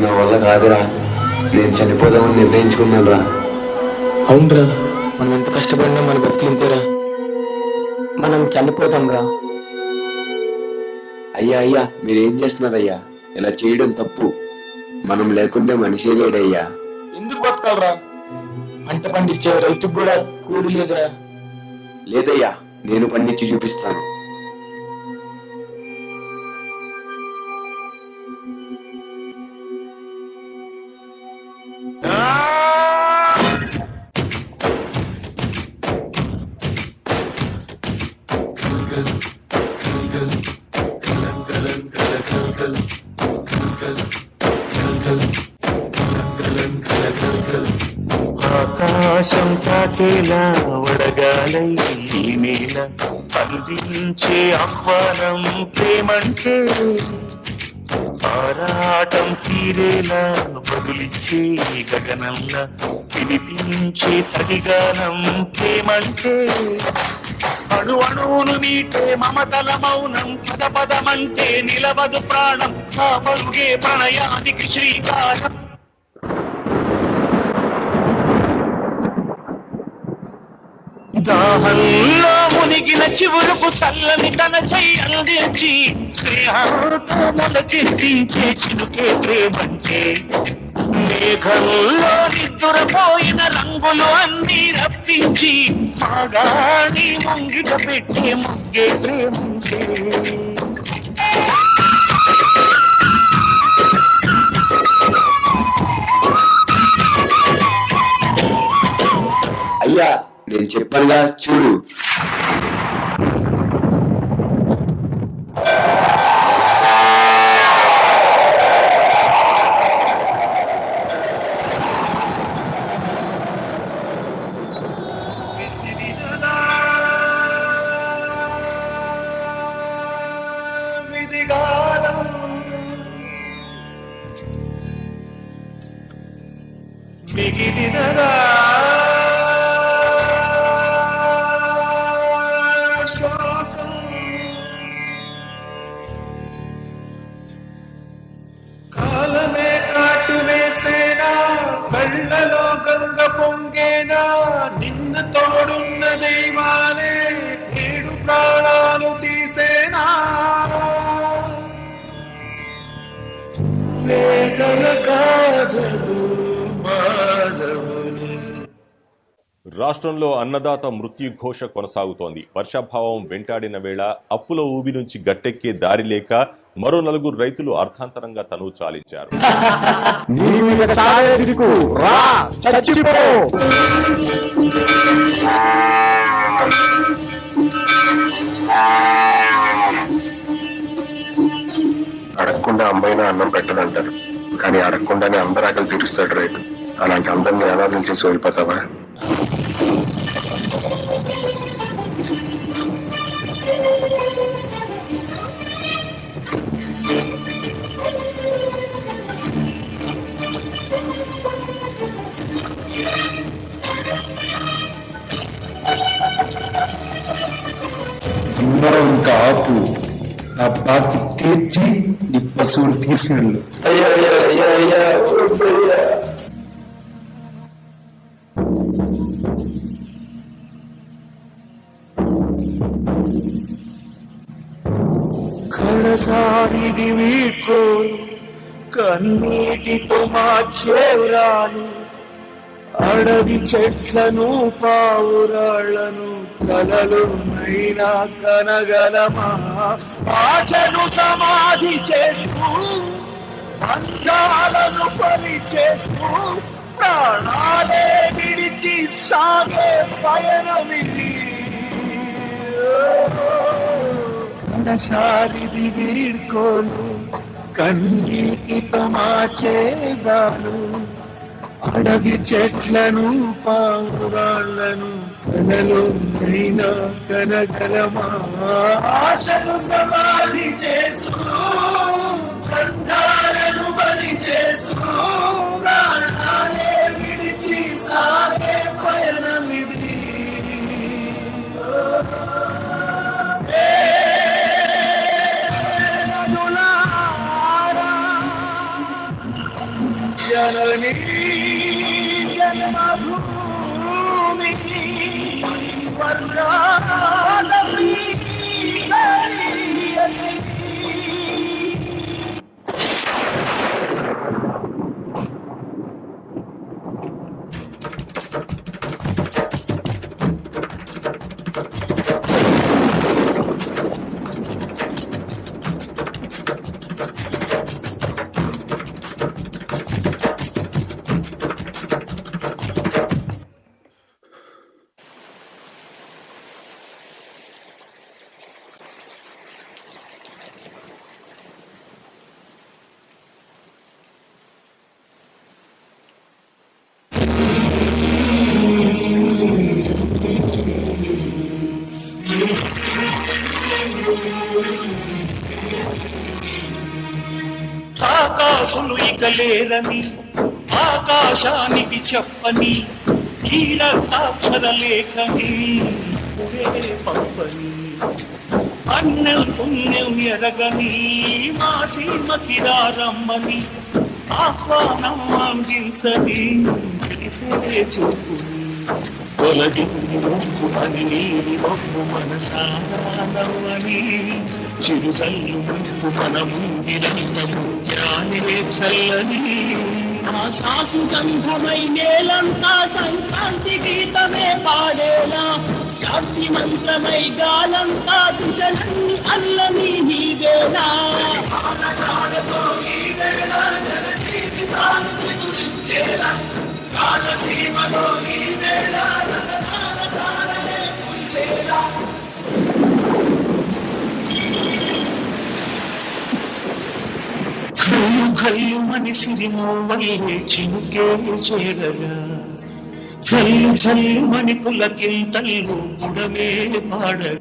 నా వల్ల కాదురా, నేను చనిపోదామని నిర్ణయించుకున్నాను రా. అవునరా, మనం ఎంత కష్టపడినా మన బతికింతేరా. మనం చనిపోతాం రా. అయ్యా అయ్యా, మీరేం చేస్తున్నారయ్యా? ఇలా చేయడం తప్పు. మనం లేకుంటే మనిషే లేడయ్యా. ఎందుకు బతకాలరా? పంట పండించే రైతుకు కూడా కూలి లేదురా. లేదయ్యా, నేను పండించి చూపిస్తాను. ఆకాశం తాకేలా వడగాలై ఈ నేల అందించే ఆహ్వానం ప్రేమంటే, ఆరాటం తీరేలా బదులిచ్చే గగనంలా వినిపించే తడిగానం ప్రేమంటే, అణు అణువును మీటే మమతల మౌనం పద పదమంటే నిలవదు ప్రాణం, ఆ పరుగే ప్రణయానికి శ్రీకారం. దాహంలో మునిగిన చివురుకు చల్లని తన చెయ్యి అందించి స్నేహంతో మొలకెత్తించే చినుకే ప్రేమంటే, మేఘంలో నిద్రపోయిన రంగులు అన్నీ రప్పించి మాగాని ముంగిట పెట్టే ముగ్గే ప్రేమంటే. అయ్యా, నేను చెప్పానుగా, చూడు. మిగిలినదా కాలమే కాటు వేసేనా, కళ్ళలో గంగ పొంగేనా, నిన్ను తోడున్న దైవాలే ఏడు ప్రాణాలు తీసేనా, వేదన కాదదు మానవుని. రాష్ట్రంలో అన్నదాత మృత్యుఘోష కొనసాగుతోంది. వర్షాభావం వెంటాడిన వేళ అప్పుల ఊబి నుంచి గట్టెక్కే దారి లేక మరో 4 రైతులు అర్థాంతరంగా తనువు చాలించారు. అడగకుండా అమ్మాయినా అన్నం పెట్టదంటారు, కానీ అడగకుండానే అందరు ఆకలి తీరుస్తాడు రైతు. అలాంటి అందరినీ అనాథం చేసి వెళ్ళిపోతావా? ఇంకా ఆపు, నా బాకి తీర్చి నీ పశువులు తీసుకెళ్ళు. కడసారిది వీడ్కో కన్నీటితో మార్చేవ్రాలు, అడవి చెట్లను పావురాళ్లను కలలునైనా కనగలమా, ఆశను సమాధి చేస్తూ బంధాలను పని చేస్తూ ప్రాణాలే విడిచి సాగే పయనమిది. కడసారిది వీడ్కోలు కన్నీటితో మార్చేవాలు, అడవి చెట్లను పావురాళ్లను కలలో నైనా కనగలమా, ఆశను సమాధి చేస్తూ బంధాలను బలి చేస్తూ ప్రాణాలే విడిచి సాగే పయనమిది. జననీ జన్మభూమి స్వర్గాదపి గరీయసి. ఆకాశులు ఇక లేరని ఆకాశానికి చెప్పని తీరక్షర లేఖని పంపని అన్నెల్ పుణ్యం ఎరగని మా సీమకి రమ్మని ఆహ్వానం అందించని తెలిసే చూపుని తొలగింపుమని నీలి బొమ్ము మనసానవని చిరుజల్లు ముంపు మన ముందిరంతము జ్ఞానే చల్లని ఆశాసు గంధమై నేలంతా సంక్రాంతి గీతమే పాడేలా శాంతి మంత్రమై గాలంతా దిశలన్నీ అల్లని నీవేలా కాలసీమలో ఈ వేళ కళ్ళు కళ్ళు మనిసిరి వల్లే చినుకే చేరగా చల్లు చల్లు మణిపుల కింతల్లు బుడమే పాడగా